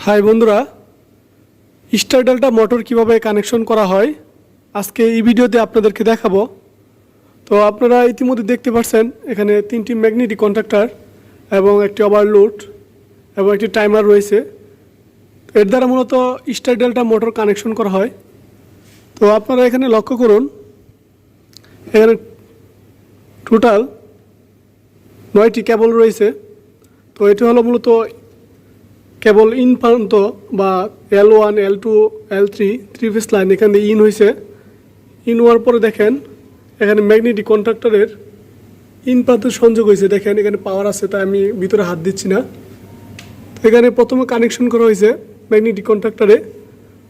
High বন্ধুরা, star delta motor কিভাবে connection করা হয় আজকে এই ভিডিওতে আপনাদেরকে দেখাবো। তো আপনারা ইতিমধ্যে দেখতে পাচ্ছেন এখানে তিনটি ম্যাগনেটিক কন্ট্যাক্টর এবং একটি ওভারলোড এবং একটি টাইমার রয়েছে। এর দ্বারা মূলত স্টার ডেল্টা মোটর কানেকশন করা হয়। তো আপনারা এখানে লক্ষ্য করুন, এখানে টোটাল 9টি কেবল রয়েছে। তো এটি হলো মূলত কেবল ইন প্রান্ত বা L1, L2, L3 three phase line এখানে ইন হয়েছে। ইন হওয়ার পরে দেখেন এখানে ম্যাগনেটিক কন্ট্রাক্টরের ইন প্রান্তে সংযোগ হয়েছে। দেখেন এখানে পাওয়ার আছে, তাই আমি ভিতরে হাত দিচ্ছি না। তো এখানে প্রথমে কানেকশন করা হয়েছে ম্যাগনেটিক কন্ট্রাক্টরে।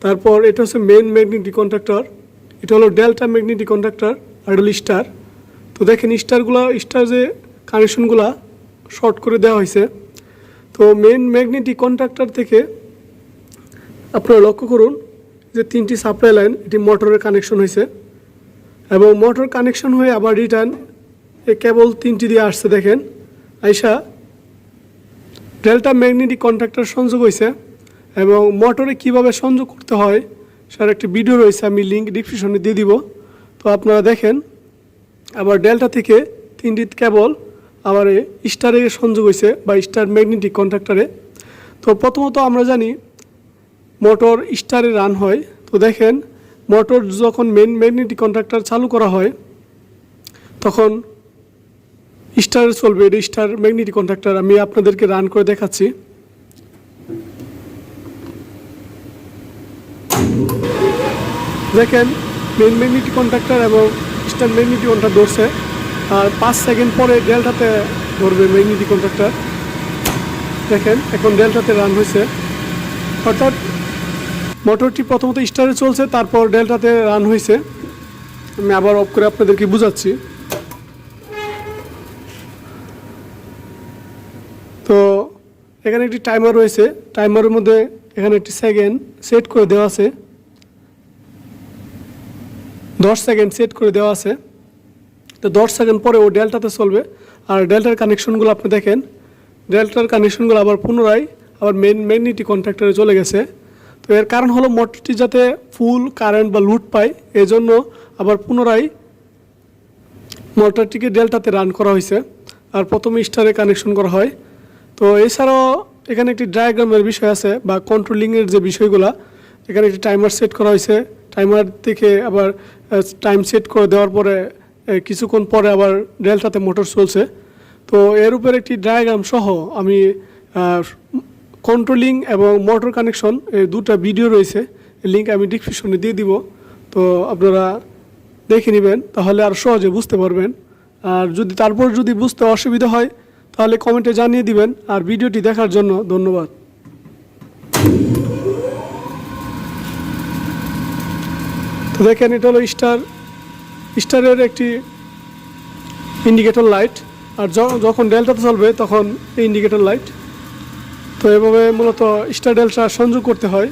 তারপর এটা হচ্ছে মেন ম্যাগনেটিক কন্ট্রাক্টর, এটা হলো ডেল্টা ম্যাগনেটিক কন্ট্রাক্টর আর হলো স্টার। তো দেখেন স্টার যে কানেকশনগুলা শর্ট করে দেওয়া হয়েছে। তো মেন ম্যাগনেটিক কন্ট্রাক্টর থেকে আপনারা লক্ষ্য করুন যে তিনটি সাপ্লাই লাইন এটি মোটরের কানেকশন হয়েছে এবং মোটর কানেকশন হয়ে আবার রিটার্ন এই কেবল তিনটি দিয়ে আসছে। দেখেন আইসা ডেল্টা ম্যাগনেটিক কন্ট্রাক্টর সংযোগ হয়েছে এবং মোটরে কিভাবে সংযোগ করতে হয় সেটার একটি ভিডিও রয়েছে, আমি লিঙ্ক ডিসক্রিপশনে দিয়ে দিব। তো আপনারা দেখেন আবার ডেল্টা থেকে তিনটি কেবল আবার স্টারে সংযোগ হয়েছে বা স্টার ম্যাগনেটিক কন্ট্রাক্টরে। তো প্রথমত আমরা জানি মোটর স্টারে রান হয়। তো দেখেন মোটর যখন মেন ম্যাগনেটিক কন্ট্রাক্টর চালু করা হয় তখন স্টারে চলবে, এটা স্টার ম্যাগনেটিক কন্ট্রাক্টর। আমি আপনাদেরকে রান করে দেখাচ্ছি। দেখেন মেন ম্যাগনেটিক কন্ট্রাক্টর এবং স্টার ম্যাগনেটিক কন্ট্রাক্টর ধরছে, আর 5 সেকেন্ড পরে ডেল্টাতে ধরবে ম্যাগনেটিক কন্ট্রাক্টর। দেখেন এখন ডেল্টাতে রান হয়েছে, অর্থাৎ মোটরটি প্রথমত স্টারে চলছে, তারপর ডেল্টাতে রান হয়েছে। আমি আবার অফ করে আপনাদেরকে বুঝাচ্ছি। তো এখানে একটি টাইমার রয়েছে, টাইমারের মধ্যে এখানে একটি সেকেন্ড সেট করে দেওয়া আছে, 10 সেকেন্ড সেট করে দেওয়া আছে। তো 10 সেকেন্ড পরে ও ডেল্টাতে চলবে। আর ডেল্টার কানেকশনগুলো আপনি দেখেন, ডেল্টার কানেকশনগুলো আবার পুনরায় আবার মেন ম্যাগনেটিক কন্ট্রাক্টরে চলে গেছে। তো এর কারণ হলো মোটরটি যাতে ফুল কারেন্ট বা লোড পায়, এজন্য আবার পুনরায় মোটরটিকে ডেল্টাতে রান করা হয়েছে আর প্রথমে স্টারে কানেকশন করা হয়। তো এছাড়াও এখানে একটি ডায়াগ্রামের বিষয় আছে বা কন্ট্রোলিংয়ের যে বিষয়গুলো, এখানে একটি টাইমার সেট করা হয়েছে। টাইমার থেকে আবার টাইম সেট করে দেওয়ার পরে কিছুক্ষণ পরে আবার ডেল্টাতে মোটর চলছে। তো এর উপর একটি ডায়াগ্রাম সহ আমি কন্ট্রোলিং এবং মোটর কানেকশন এই দুটো ভিডিও রয়েছে, লিঙ্ক আমি ডিসক্রিপশনে দিয়ে দিব। তো আপনারা দেখে নেবেন, তাহলে আর সহজে বুঝতে পারবেন। আর তারপর যদি বুঝতে অসুবিধা হয় তাহলে কমেন্টে জানিয়ে দিবেন। আর ভিডিওটি দেখার জন্য ধন্যবাদ। তো দেখেন এটা হলো স্টারের একটি ইন্ডিকেটর লাইট, আর যখন ডেল্টাতে চলবে তখন এই ইন্ডিকেটর লাইট। তো এভাবে মূলত স্টার ডেল্টা সংযোগ করতে হয়।